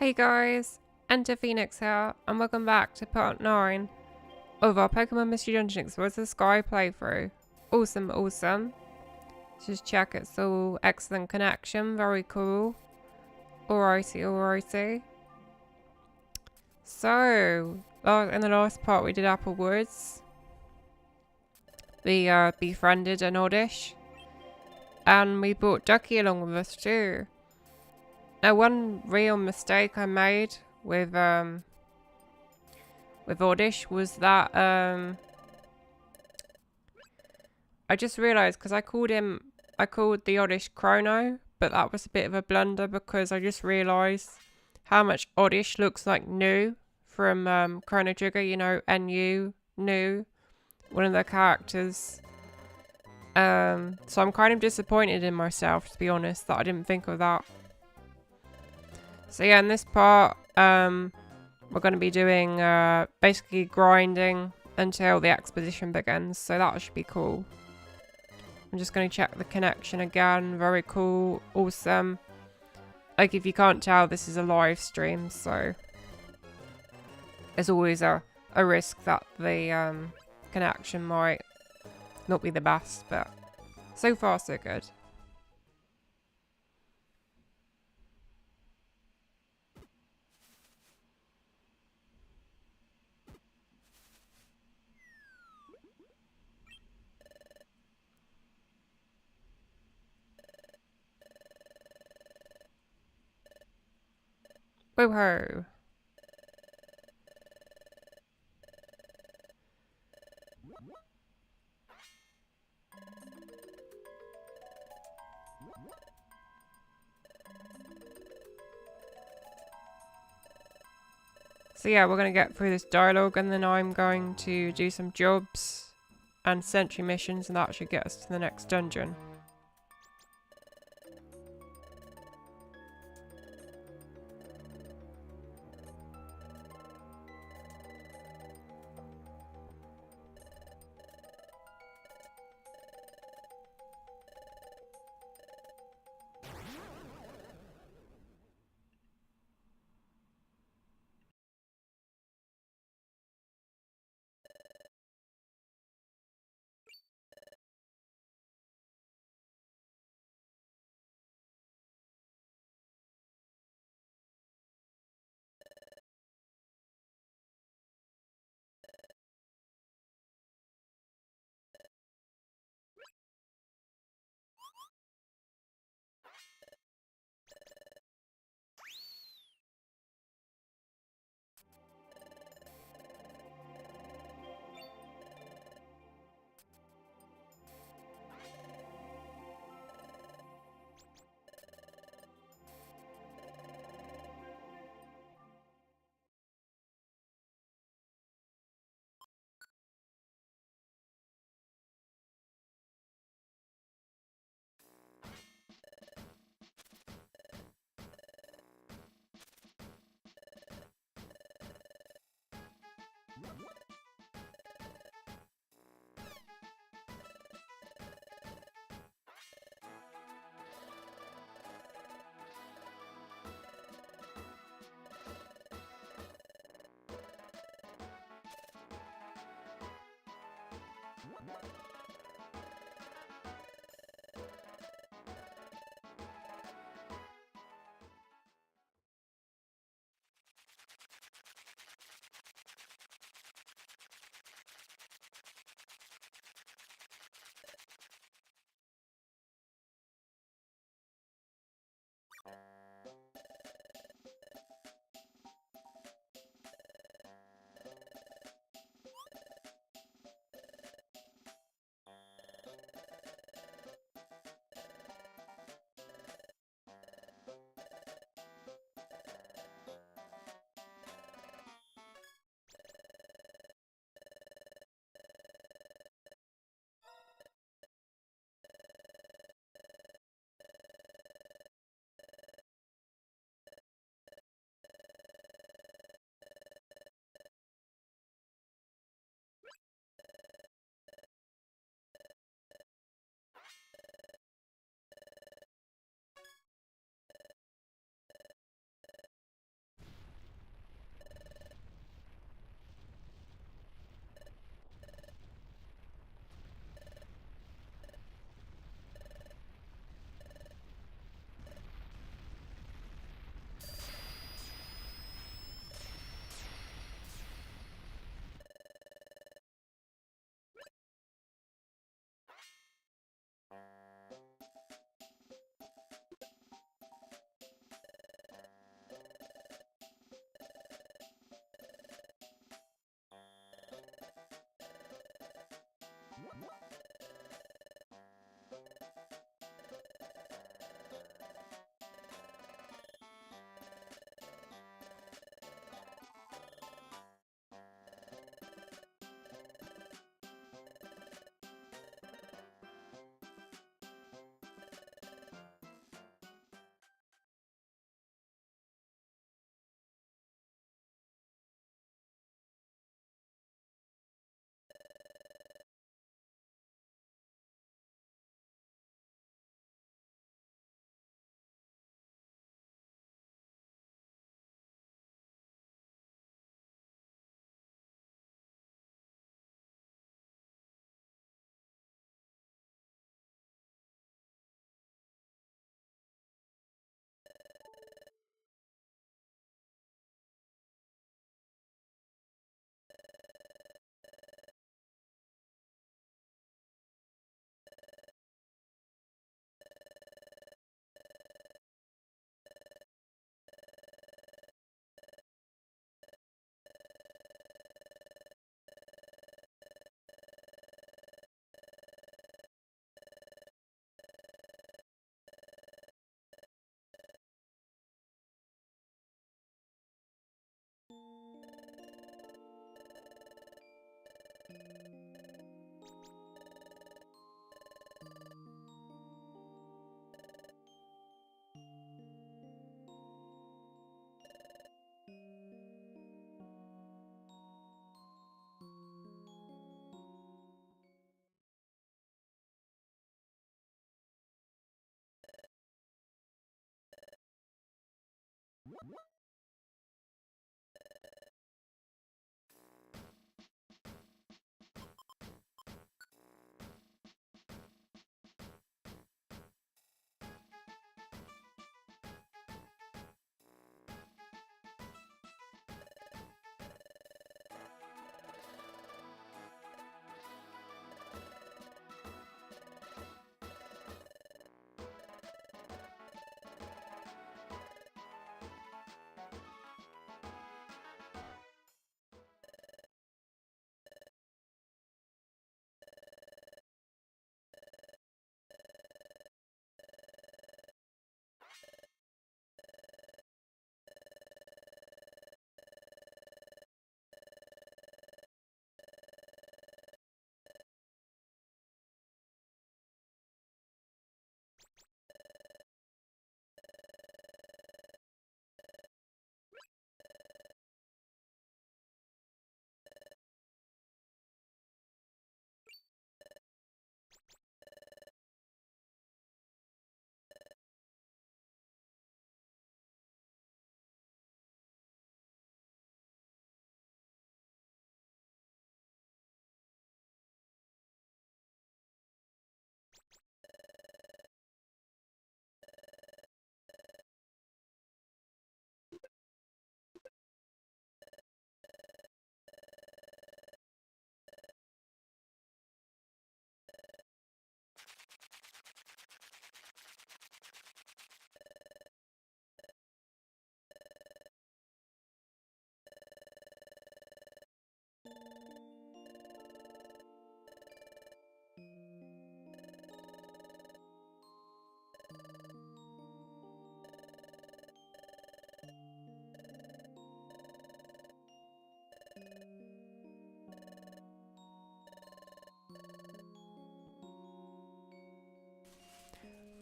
Hey guys, Enter Phoenix here, and welcome back to part 9 of our Pokemon Mystery Dungeon Explorers the Sky playthrough. Awesome. Just check it's all excellent connection, very cool. Alrighty. So, in the last part we did Apple Woods. We befriended an Oddish, and we brought Ducky along with us too. Now, one real mistake I made with Oddish was that I just realised because I called the Oddish Chrono, but that was a bit of a blunder because I just realised how much Oddish looks like New from Chrono Trigger, you know, NU, New, one of the characters. So I'm kind of disappointed in myself, to be honest, that I didn't think of that. So yeah, in this part, we're going to be doing basically grinding until the exposition begins, so that should be cool. I'm just going to check the connection again. Very cool, awesome. Like, if you can't tell, this is a live stream, so there's always a risk that the connection might not be the best, but so far so good. Woohoo! So yeah, we're going to get through this dialogue, and then I'm going to do some jobs and sentry missions, and that should get us to the next dungeon.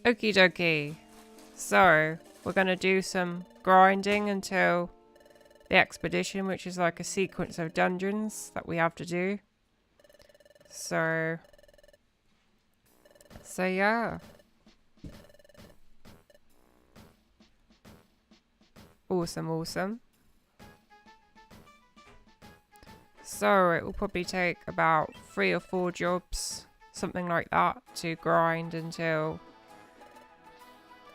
Okie dokie. So, we're going to do some grinding until the expedition, which is like a sequence of dungeons that we have to do. So yeah. Awesome. So it will probably take about 3 or 4 jobs, something like that, to grind until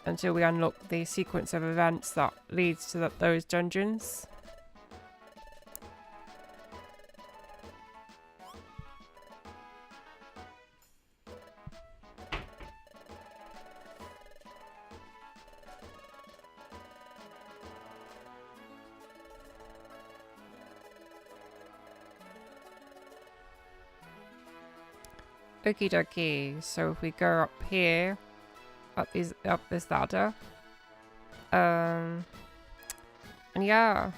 we unlock the sequence of events that leads to those dungeons. Okie dokie. So if we go up here, up this ladder, and yeah,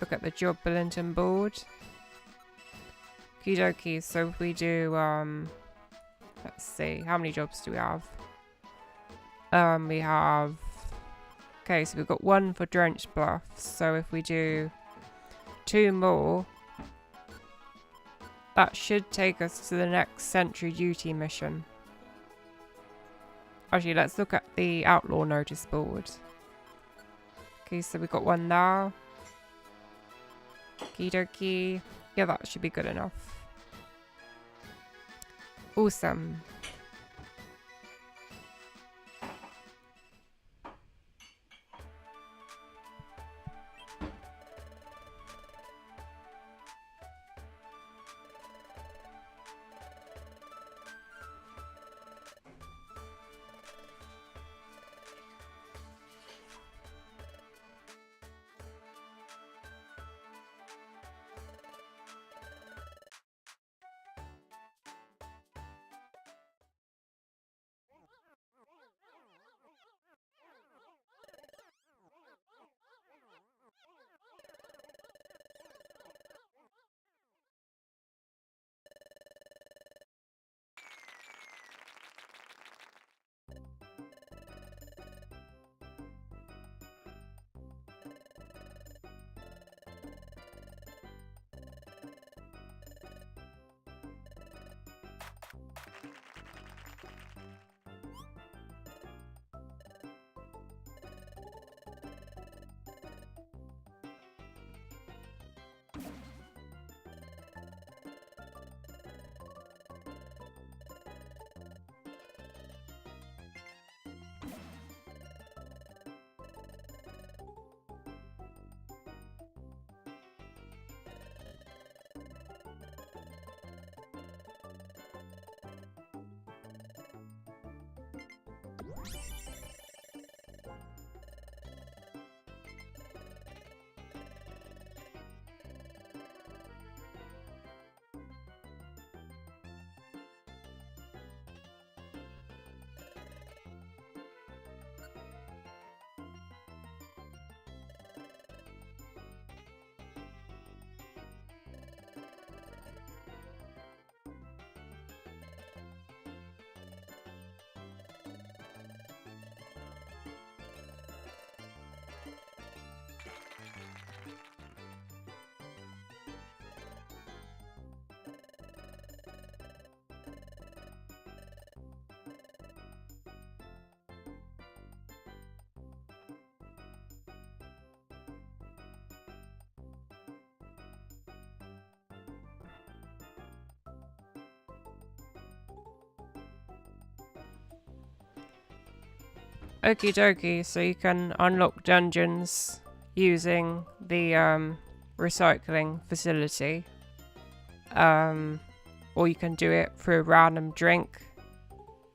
look at the job bulletin board. Okie dokie. So if we do, let's see, how many jobs do we have? We have, okay, so we've got 1 for Drenched Bluff. So if we do 2 more, that should take us to the next Sentry Duty mission. Actually, let's look at the Outlaw notice board. Okay, so we've got 1 now. Okie dokie. Yeah, that should be good enough. Awesome. Okie dokie, so you can unlock dungeons using the recycling facility. Or you can do it through a random drink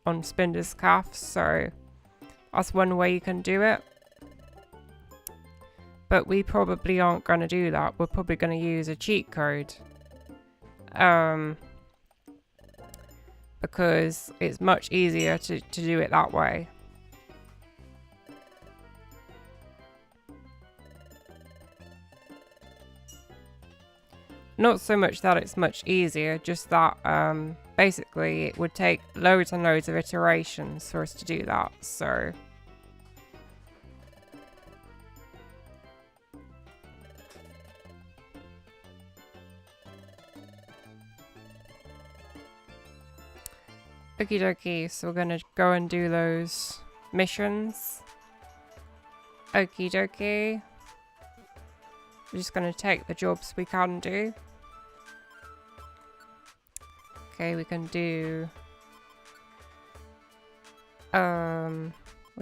on Spinder's Calf, so that's one way you can do it. But we probably aren't going to do that. We're probably going to use a cheat code. Because it's much easier to do it that way. Not so much that it's much easier, just that basically it would take loads and loads of iterations for us to do that, so... Okie dokie, so we're gonna go and do those missions. Okie dokie. We're just gonna take the jobs we can do. Okay, we can do... we'll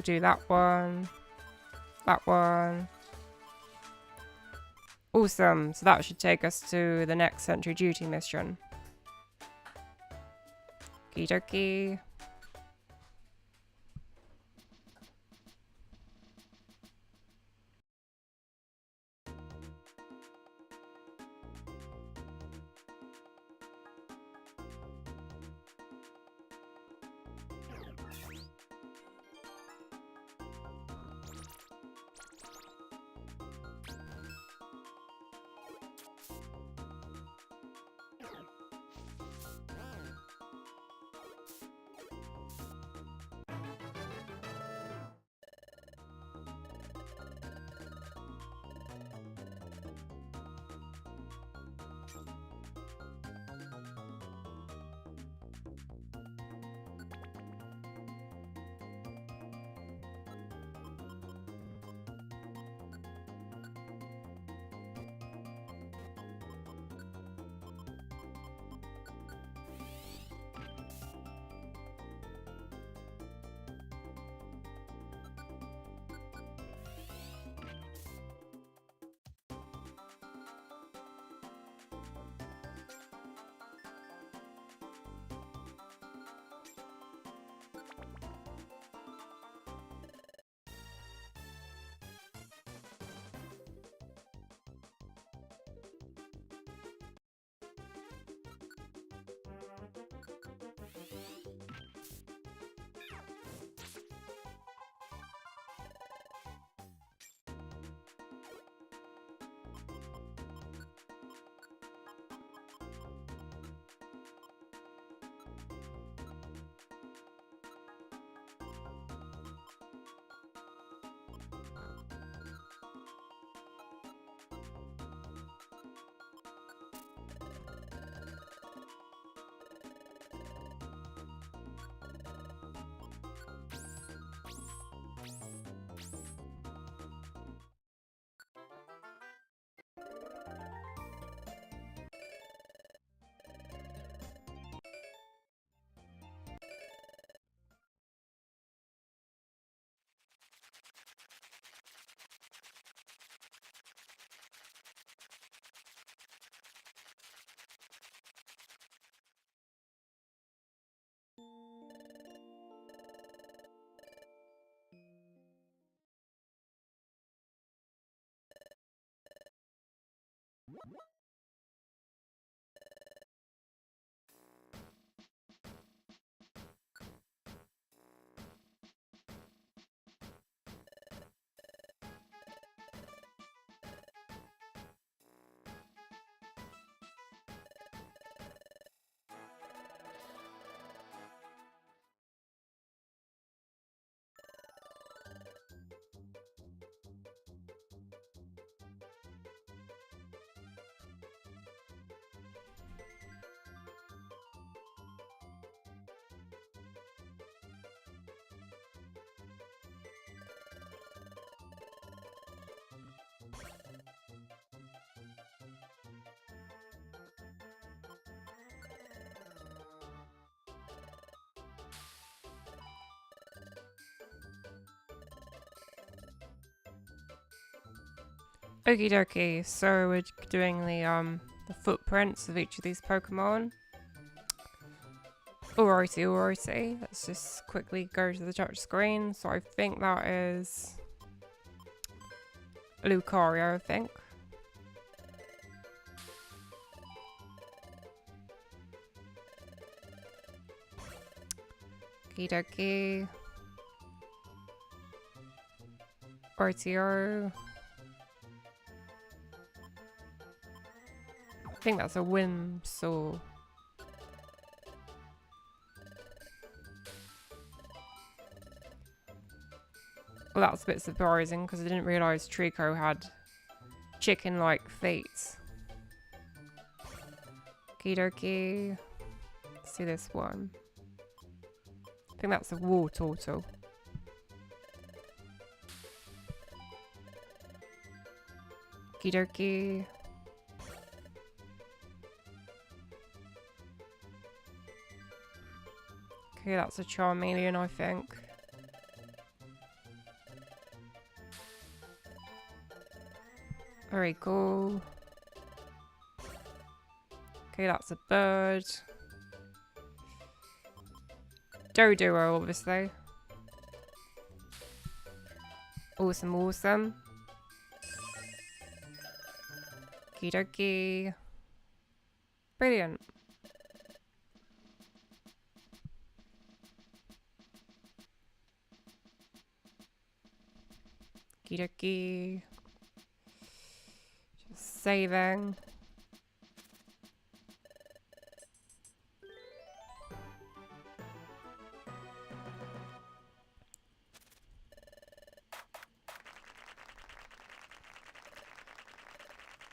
do that one. That one. Awesome, so that should take us to the next Sentry Duty mission. Okie dokie. Okie dokie, so we're doing the footprints of each of these Pokemon. Alrighty, alrighty. Let's just quickly go to the touch screen. So I think that is Lucario, I think. Okie dokie. RTO. think that's a Whimsaw. Well, that's a bit surprising because I didn't realise Trico had chicken-like feet. Okie dokie. Let's do this one. I think that's a War Turtle. Okie dokie. Okay, that's a Charmeleon, I think. Very cool. Okay, that's a bird. Doduo, obviously. Awesome, awesome. Okie dokie. Brilliant. Okie dokie. Just saving.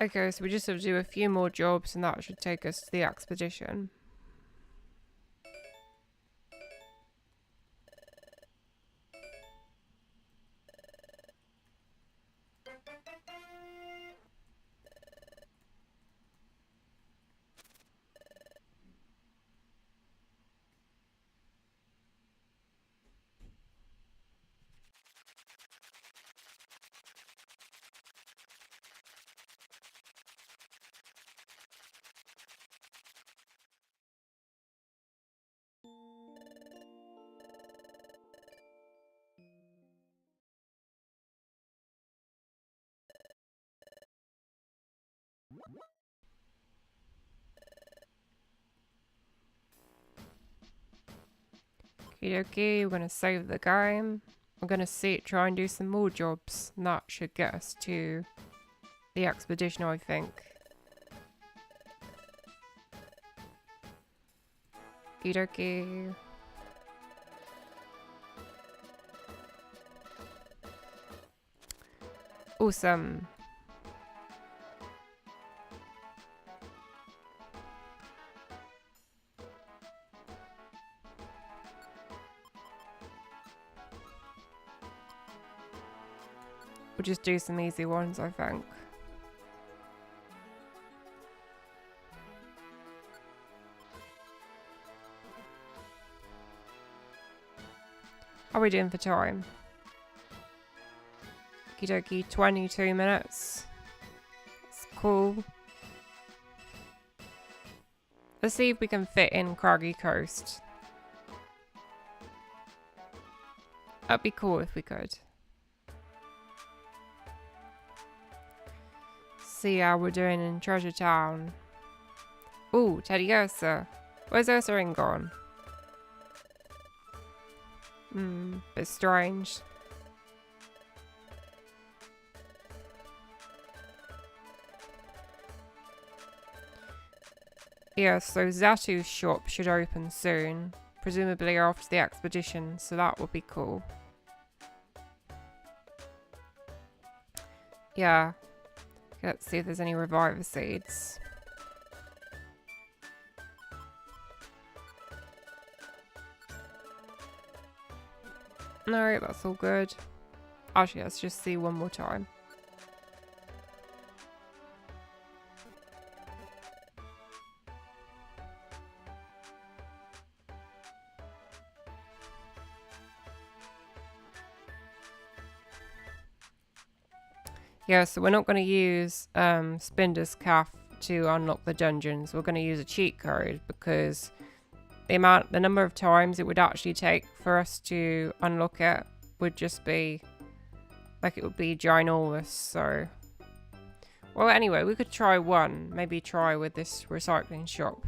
Okay, so we just have to do a few more jobs and that should take us to the expedition. Okay, we're gonna save the game. We're gonna try and do some more jobs, and that should get us to the expedition, I think. Okie. Awesome. We'll just do some easy ones, I think. How are we doing for time? Okie dokie, 22 minutes. That's cool. Let's see if we can fit in Craggy Coast. That'd be cool if we could. See how we're doing in Treasure Town. Ooh, Teddy Ursa. Where's Ursaring gone? Bit strange. Yeah, so Zatu's shop should open soon. Presumably after the expedition, so that would be cool. Yeah. Let's see if there's any Reviver Seeds. No, that's all good. Actually, let's just see one more time. Yeah, so we're not going to use Spinder's Calf to unlock the dungeons. We're going to use a cheat code because the number of times it would actually take for us to unlock it would just be like it would be ginormous. So, well, anyway, we could try one. Maybe try with this recycling shop.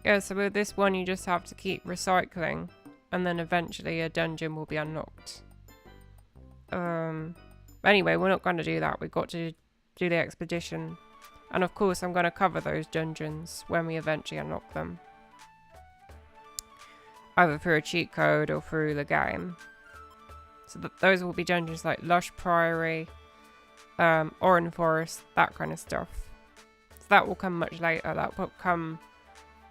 Yeah, so with this one you just have to keep recycling, and then eventually a dungeon will be unlocked. Anyway, we're not going to do that. We've got to do the expedition. And of course, I'm going to cover those dungeons when we eventually unlock them. Either through a cheat code or through the game. So those will be dungeons like Lush Priory, Oran Forest, that kind of stuff. So that will come much later. That will come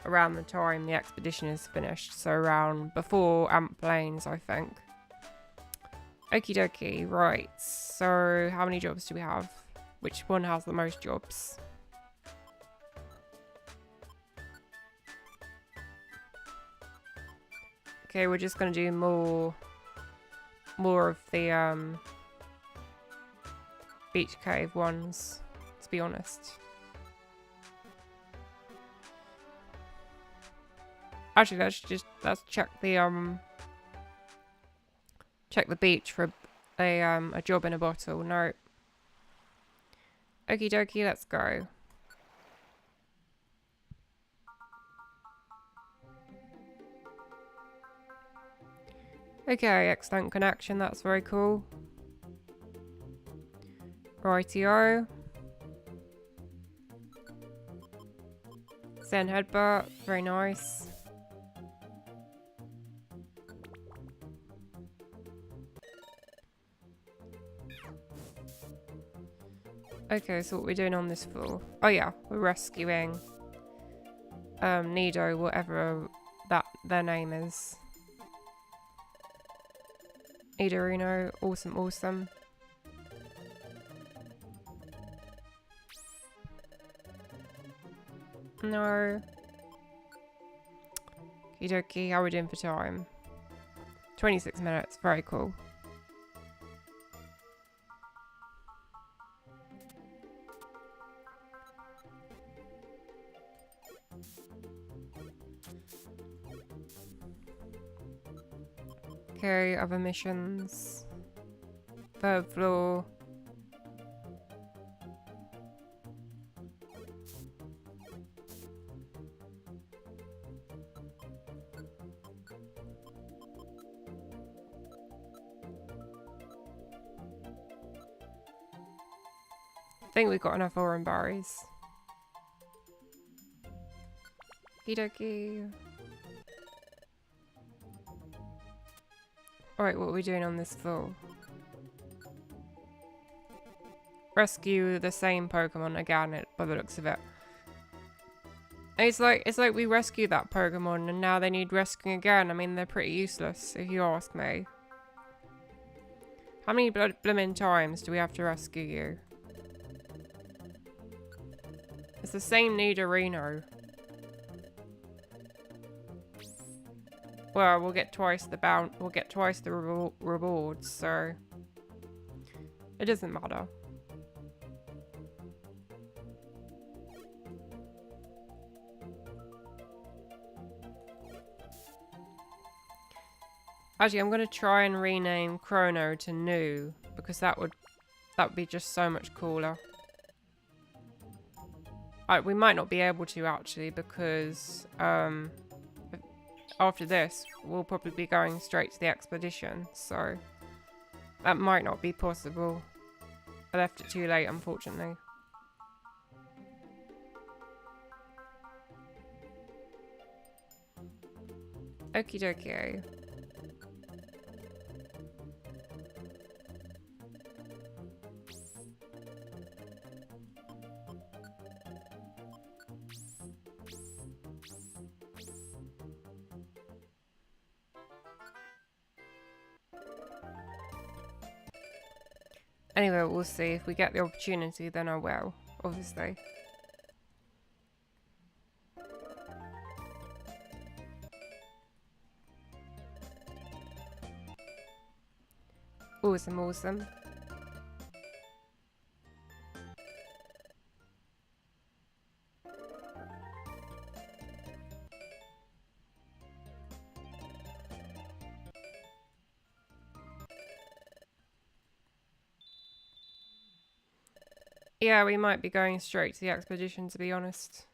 around the time the expedition is finished. So around before Ant Plains, I think. Okie dokie, right. So how many jobs do we have? Which one has the most jobs? Okay, we're just gonna do more of the beach cave ones, to be honest. Actually, let's check the beach for a job in a bottle. No. Okie dokie, let's go. Okay, excellent connection, that's very cool. Rightio. Zen headbutt, very nice. Okay, so what we're doing on this floor. Oh yeah, we're rescuing Nido, whatever their name is. Nidorino, awesome. No. Okie dokie, how are we doing for time? 26 minutes, very cool. Okay, other missions. Third floor. I think we've got enough Oran berries. Okie dokie. Alright, what are we doing on this floor? Rescue the same Pokemon again, by the looks of it. It's like we rescued that Pokemon and now they need rescuing again. I mean, they're pretty useless, if you ask me. How many blooming times do we have to rescue you? It's the same Nidorino. Well, we'll get twice the rewards, so it doesn't matter. Actually, I'm gonna try and rename Chrono to New because that would be just so much cooler. We might not be able to actually because after this we'll probably be going straight to the expedition, so that might not be possible. I left it too late, unfortunately. Okie dokie. Anyway, we'll see. If we get the opportunity, then I will, obviously. Awesome. Yeah, we might be going straight to the expedition, to be honest.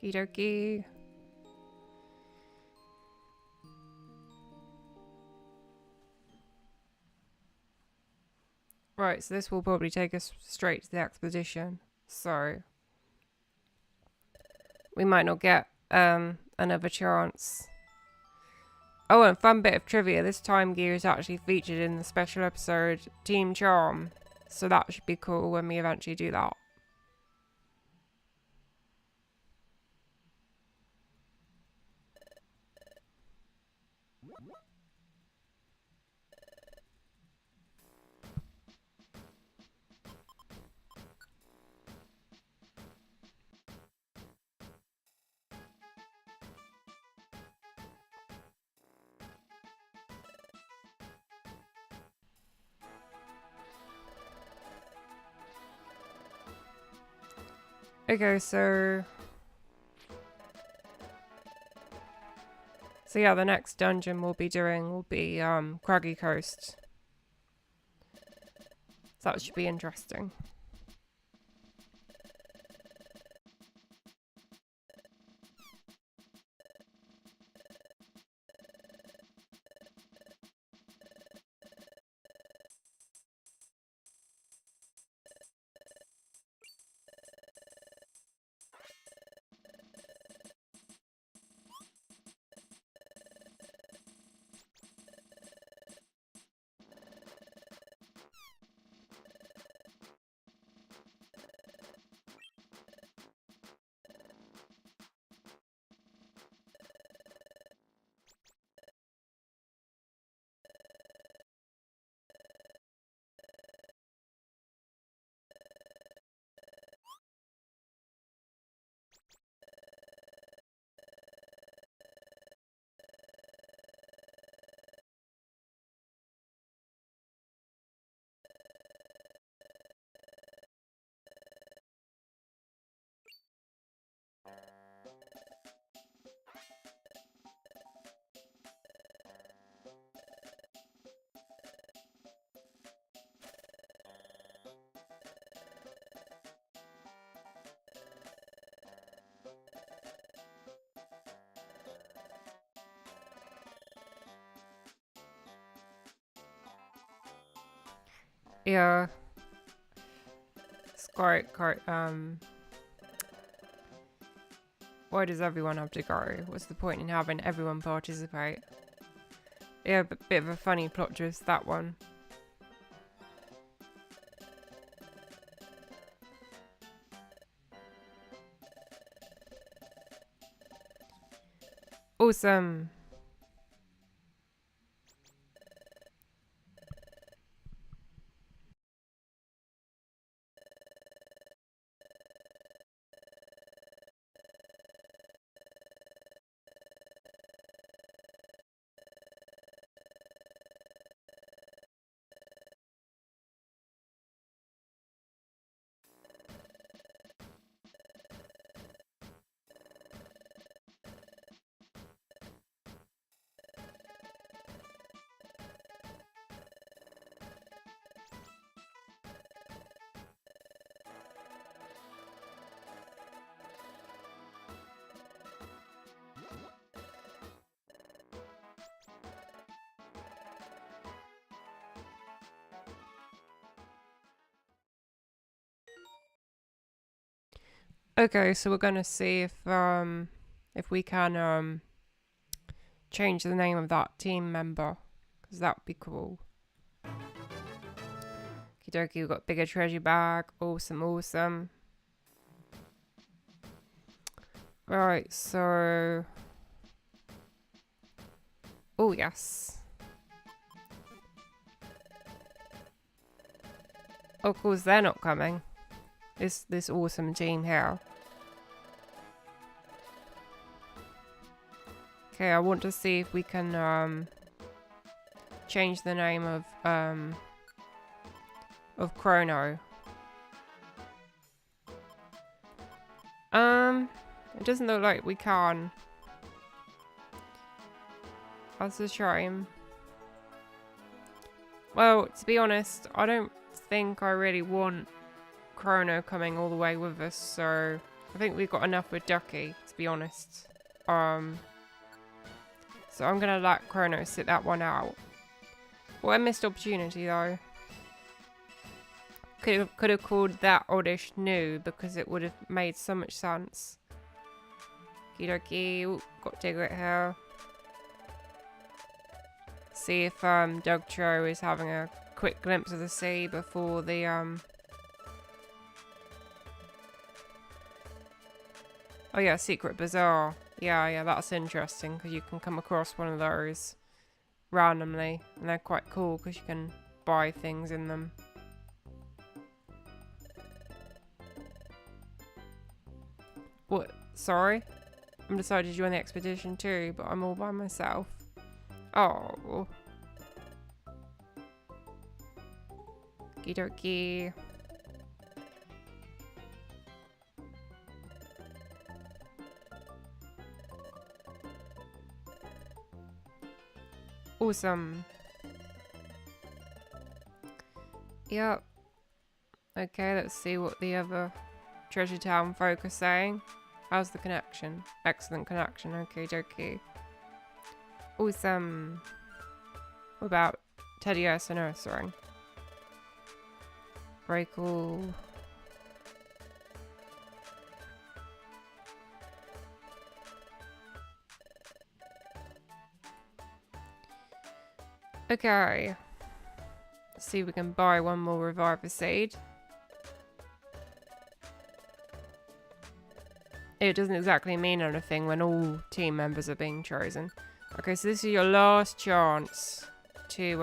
Okie dokie. Right, so this will probably take us straight to the expedition. So we might not get another chance. Oh, and fun bit of trivia. This time gear is actually featured in the special episode Team Charm. So that should be cool when we eventually do that. Okay, so yeah, the next dungeon we'll be doing will be Craggy Coast. So that should be interesting. Yeah. It's quite, why does everyone have to go? What's the point in having everyone participate? Yeah, but bit of a funny plot twist, that one. Awesome. Okay, so we're gonna see if we can change the name of that team member, because that would be cool. Okie dokie, we've got bigger treasure bag. Awesome, awesome. Right, so oh yes. Of course they're not coming. This awesome team here. Okay, I want to see if we can change the name of Chrono. It doesn't look like we can. That's a shame. Well, to be honest, I don't think I really want Chrono coming all the way with us, so I think we've got enough with Ducky, to be honest. So I'm gonna let Chrono sit that one out. What a missed opportunity though. Could have called that Oddish new because it would have made so much sense. Okie dokie. Got Diglett here. See if Dugtrio is having a quick glimpse of the sea before the Oh yeah, Secret Bazaar. Yeah, that's interesting because you can come across one of those randomly, and they're quite cool because you can buy things in them. What? Sorry? I'm decided to join the expedition too, but I'm all by myself. Oh. Okie dokie. Awesome. Yep. Okay, let's see what the other Treasure Town folk are saying. How's the connection? Excellent connection. Okay, dokie. Awesome. What about Teddy Ursa Nursery? Very cool. Okay. Let's see if we can buy one more Reviver Seed. It doesn't exactly mean anything when all team members are being chosen. Okay, so this is your last chance to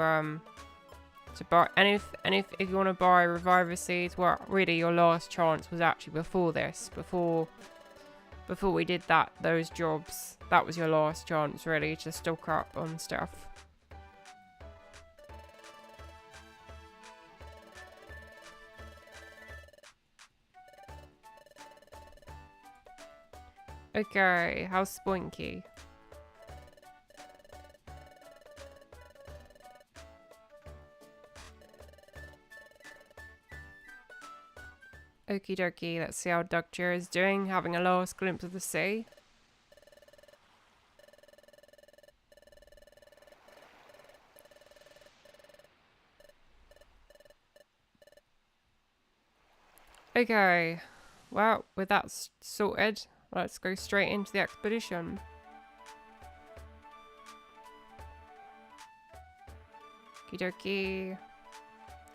buy. And if you want to buy Reviver Seeds, well, really your last chance was actually before this, before we did those jobs. That was your last chance really to stock up on stuff. Okay, how's Spoinky? Okie dokie, let's see how Dugtrio is doing, having a last glimpse of the sea. Okay, well, with that sorted, let's go straight into the expedition. Okie dokie.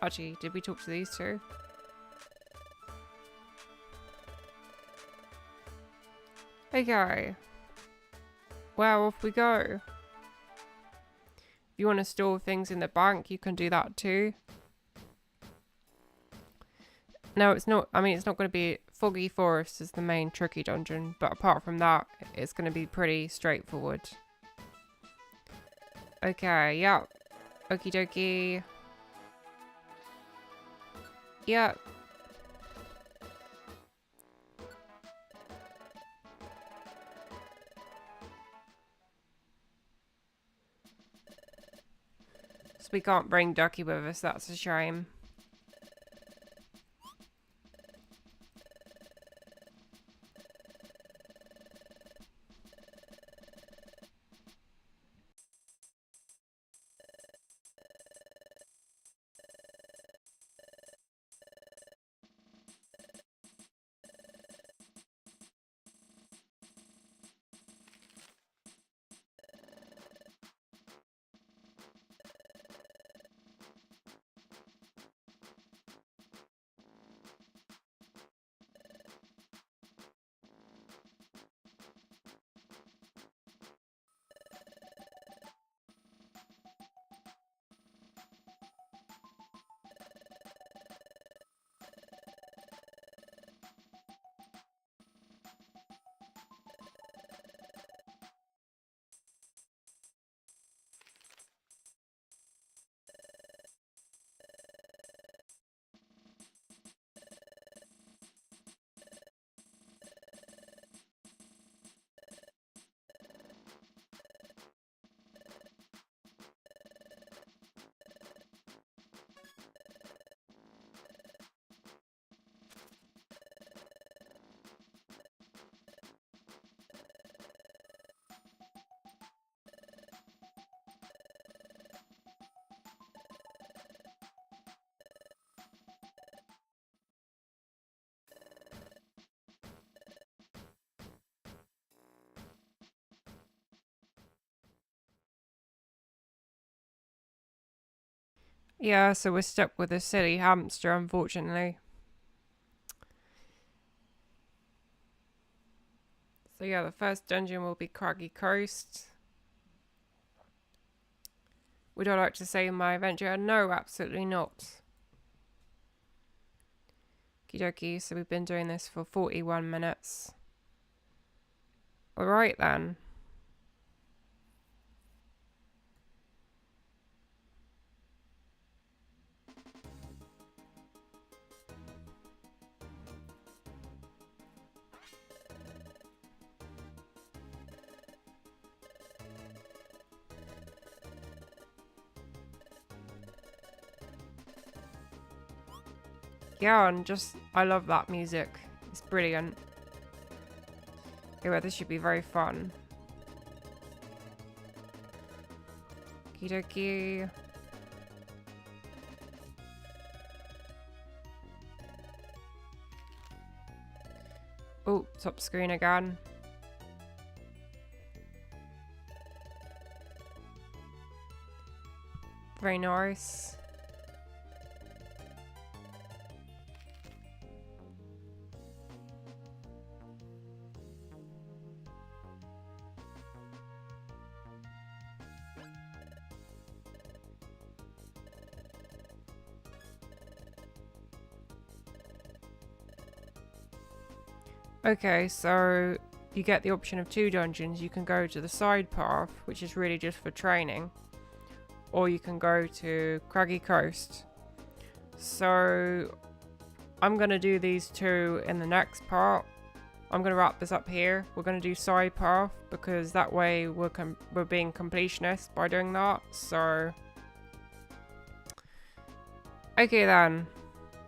Actually, did we talk to these two? Okay. Well, off we go. If you want to store things in the bank, you can do that too. No, it's not. I mean, it's not going to be. Foggy Forest is the main tricky dungeon, but apart from that, it's going to be pretty straightforward. Okay, yeah. Okie dokie. Yeah. So we can't bring Ducky with us, that's a shame. Yeah, so we're stuck with a silly hamster, unfortunately. So yeah, the first dungeon will be Craggy Coast. Would I like to save my adventure? No, absolutely not. Okie dokie, so we've been doing this for 41 minutes. Alright then. Yeah, and just, I love that music. It's brilliant. Yeah, this should be very fun. Okie dokie. Oh, top screen again. Very nice. Okay, so you get the option of 2 dungeons. You can go to the side path, which is really just for training, or you can go to Craggy Coast. So I'm going to do these 2 in the next part. I'm going to wrap this up here. We're going to do side path because that way we're being completionists by doing that. So okay then.